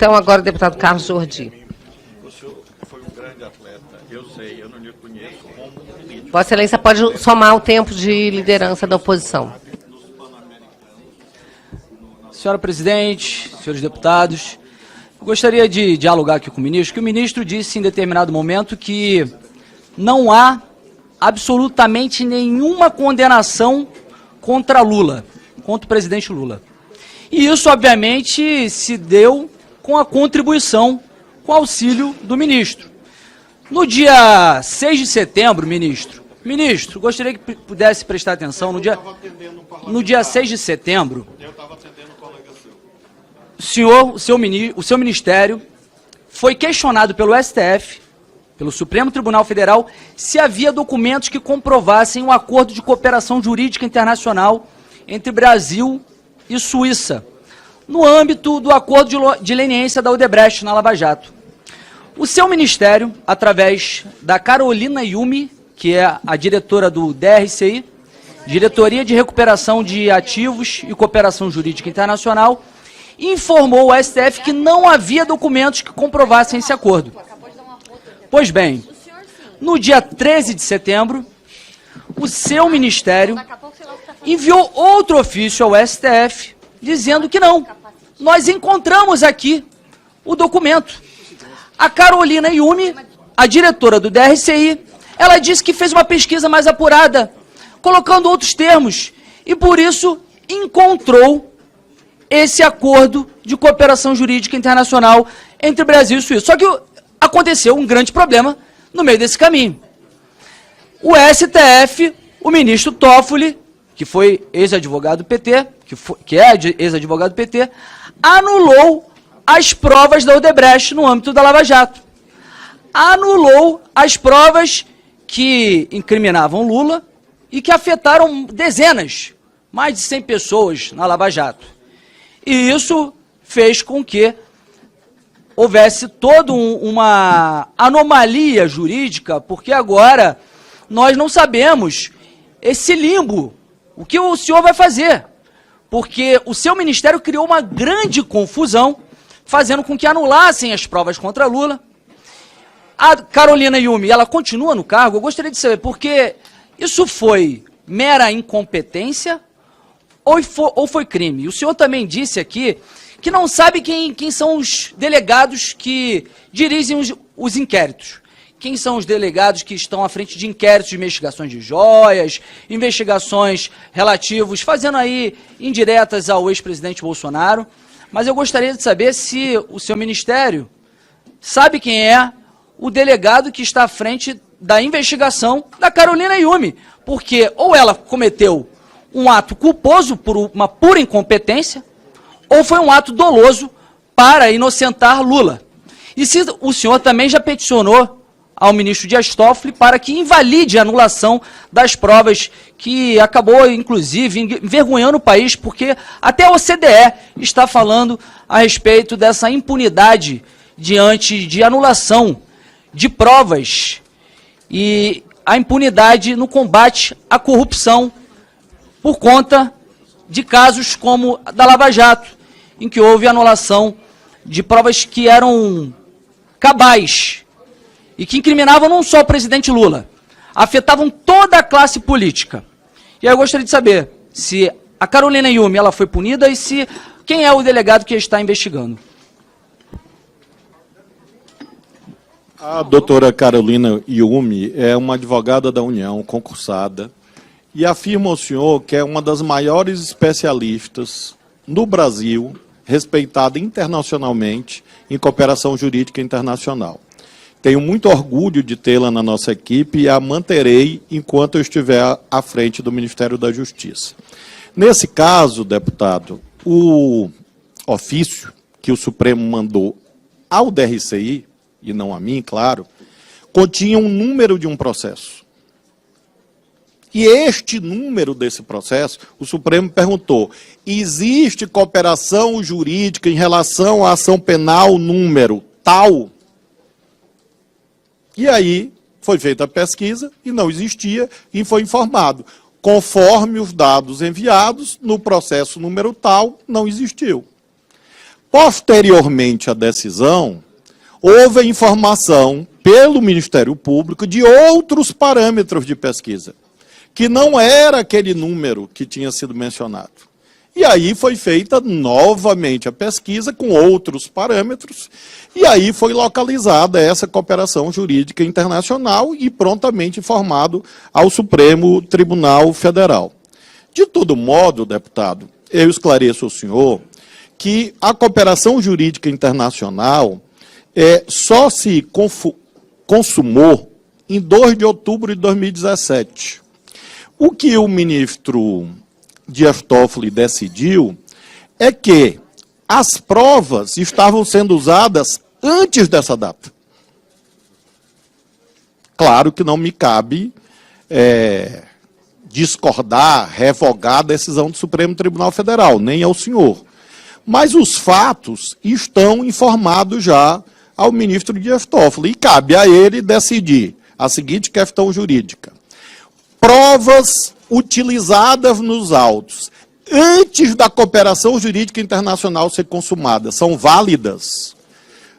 Então, agora o deputado Carlos Jordi. O senhor foi um grande atleta, eu sei, eu não lhe conheço como político. Vossa Excelência pode somar o tempo de liderança da oposição. Senhora presidente, senhores deputados, eu gostaria de dialogar aqui com o ministro, que o ministro disse em determinado momento que não há absolutamente nenhuma condenação contra Lula, contra o presidente Lula. E isso, obviamente, se deu com a contribuição, com o auxílio do ministro. No dia 6 de setembro, ministro, gostaria que pudesse prestar atenção, no dia 6 de setembro, o seu ministério foi questionado pelo STF, pelo Supremo Tribunal Federal, se havia documentos que comprovassem um acordo de cooperação jurídica internacional entre Brasil e Suíça, no âmbito do acordo de leniência da Odebrecht na Lava Jato. O seu ministério, através da Carolina Yumi, que é a diretora do DRCI, Diretoria de Recuperação de Ativos e Cooperação Jurídica Internacional, informou ao STF que não havia documentos que comprovassem esse acordo. Pois bem, no dia 13 de setembro, o seu ministério enviou outro ofício ao STF dizendo que não. Nós encontramos aqui o documento. A Carolina Yumi, a diretora do DRCI, ela disse que fez uma pesquisa mais apurada, colocando outros termos, e por isso encontrou esse acordo de cooperação jurídica internacional entre Brasil e Suíça. Só que aconteceu um grande problema no meio desse caminho. O STF, o ministro Toffoli, que foi ex-advogado do PT, que é ex-advogado do PT, anulou as provas da Odebrecht no âmbito da Lava Jato. Anulou as provas que incriminavam Lula e que afetaram dezenas, mais de 100 pessoas na Lava Jato. E isso fez com que houvesse toda uma anomalia jurídica, porque agora nós não sabemos esse limbo, o que o senhor vai fazer, porque o seu ministério criou uma grande confusão, fazendo com que anulassem as provas contra Lula. A Carolina Yumi, ela continua no cargo? Eu gostaria de saber, porque isso foi mera incompetência ou foi crime? O senhor também disse aqui que não sabe quem são os delegados que dirigem os inquéritos. Quem são os delegados que estão à frente de inquéritos de investigações de joias, investigações relativos, fazendo aí indiretas ao ex-presidente Bolsonaro. Mas eu gostaria de saber se o seu ministério sabe quem é o delegado que está à frente da investigação da Carolina Yumi, porque ou ela cometeu um ato culposo por uma pura incompetência, ou foi um ato doloso para inocentar Lula. E se o senhor também já peticionou ao ministro Dias Toffoli para que invalide a anulação das provas, que acabou, inclusive, envergonhando o país, porque até a OCDE está falando a respeito dessa impunidade diante de anulação de provas e a impunidade no combate à corrupção por conta de casos como a da Lava Jato, em que houve anulação de provas que eram cabais e que incriminavam não só o presidente Lula, afetavam toda a classe política. E aí eu gostaria de saber se a Carolina Yumi ela foi punida e se quem é o delegado que está investigando. A doutora Carolina Yumi é uma advogada da União, concursada, e afirma ao senhor que é uma das maiores especialistas no Brasil, respeitada internacionalmente em cooperação jurídica internacional. Tenho muito orgulho de tê-la na nossa equipe e a manterei enquanto eu estiver à frente do Ministério da Justiça. Nesse caso, deputado, o ofício que o Supremo mandou ao DRCI, e não a mim, claro, continha um número de um processo. E este número desse processo, o Supremo perguntou, existe cooperação jurídica em relação à ação penal número tal? E aí foi feita a pesquisa e não existia e foi informado. Conforme os dados enviados, no processo número tal, não existiu. Posteriormente à decisão, houve a informação pelo Ministério Público de outros parâmetros de pesquisa, que não era aquele número que tinha sido mencionado. E aí foi feita novamente a pesquisa com outros parâmetros, e aí foi localizada essa cooperação jurídica internacional e prontamente informado ao Supremo Tribunal Federal. De todo modo, deputado, eu esclareço ao senhor que a cooperação jurídica internacional só se consumou em 2 de outubro de 2017. O que o ministro Dias Toffoli decidiu é que as provas estavam sendo usadas antes dessa data. Claro que não me cabe discordar, revogar a decisão do Supremo Tribunal Federal, nem ao senhor. Mas os fatos estão informados já ao ministro Dias Toffoli, e cabe a ele decidir a seguinte questão jurídica. Provas utilizadas nos autos antes da cooperação jurídica internacional ser consumada são válidas?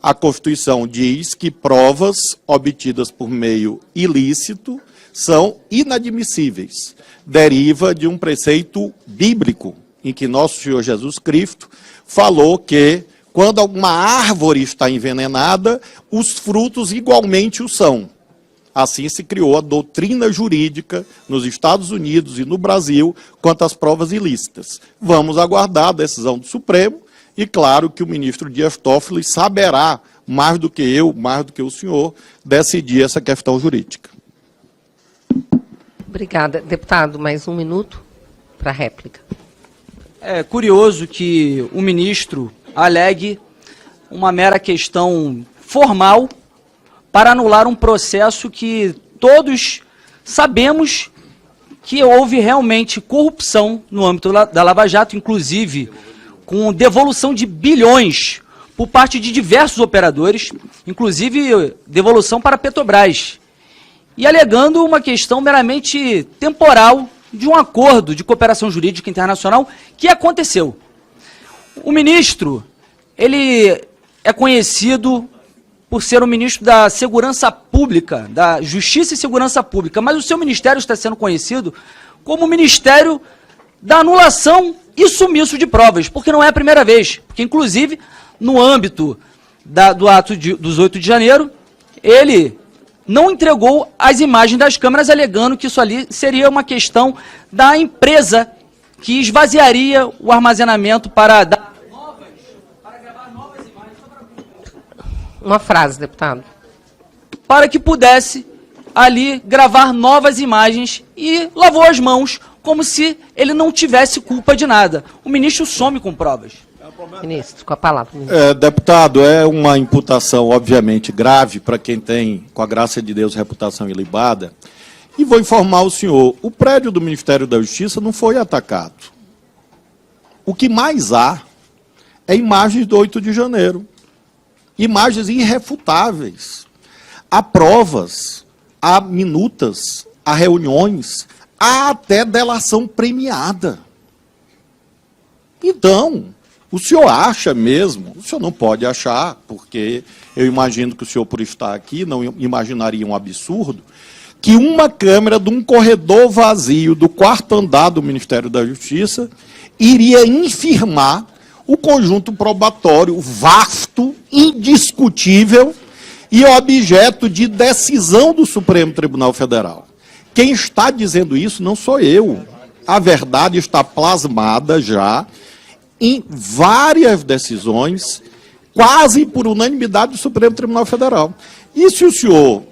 A Constituição diz que provas obtidas por meio ilícito são inadmissíveis. Deriva de um preceito bíblico, em que nosso Senhor Jesus Cristo falou que, quando alguma árvore está envenenada, os frutos igualmente o são. Assim se criou a doutrina jurídica nos Estados Unidos e no Brasil quanto às provas ilícitas. Vamos aguardar a decisão do Supremo e, claro, que o ministro Dias Toffoli saberá, mais do que eu, mais do que o senhor, decidir essa questão jurídica. Obrigada. Deputado, mais 1 minuto para a réplica. É curioso que o ministro alegue uma mera questão formal para anular um processo que todos sabemos que houve realmente corrupção no âmbito da Lava Jato, inclusive com devolução de bilhões por parte de diversos operadores, inclusive devolução para a Petrobras, e alegando uma questão meramente temporal de um acordo de cooperação jurídica internacional que aconteceu. O ministro, ele é conhecido por ser o ministro da Segurança Pública, da Justiça e Segurança Pública, mas o seu ministério está sendo conhecido como o Ministério da Anulação e Sumiço de Provas, porque não é a primeira vez, porque inclusive no âmbito do ato dos 8 de janeiro, ele não entregou as imagens das câmeras, alegando que isso ali seria uma questão da empresa que esvaziaria o armazenamento para dar para gravar novas imagens. Uma frase, deputado. Para que pudesse ali gravar novas imagens e lavou as mãos como se ele não tivesse culpa de nada. O ministro some com provas. Ministro, com a palavra. Ministro. Deputado, é uma imputação, obviamente, grave para quem tem, com a graça de Deus, reputação ilibada. E vou informar o senhor, o prédio do Ministério da Justiça não foi atacado. O que mais há é imagens do 8 de janeiro. Imagens irrefutáveis. Há provas, há minutas, há reuniões, há até delação premiada. Então, o senhor acha mesmo, o senhor não pode achar, porque eu imagino que o senhor, por estar aqui, não imaginaria um absurdo, que uma câmera de um corredor vazio do 4º andar do Ministério da Justiça iria infirmar o conjunto probatório vasto, indiscutível e objeto de decisão do Supremo Tribunal Federal. Quem está dizendo isso não sou eu. A verdade está plasmada já em várias decisões, quase por unanimidade do Supremo Tribunal Federal. E se o senhor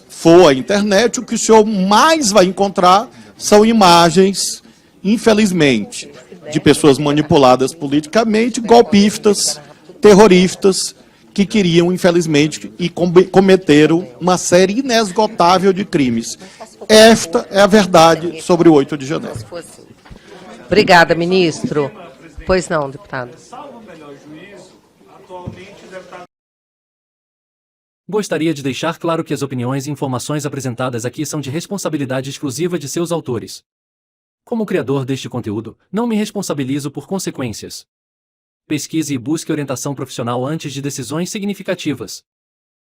for à internet, o que o senhor mais vai encontrar são imagens, infelizmente, de pessoas manipuladas politicamente, golpistas, terroristas, que queriam, infelizmente, e cometeram uma série inesgotável de crimes. Esta é a verdade sobre o 8 de janeiro. Obrigada, ministro. Pois não, deputado. Gostaria de deixar claro que as opiniões e informações apresentadas aqui são de responsabilidade exclusiva de seus autores. Como criador deste conteúdo, não me responsabilizo por consequências. pesquise e busque orientação profissional antes de decisões significativas.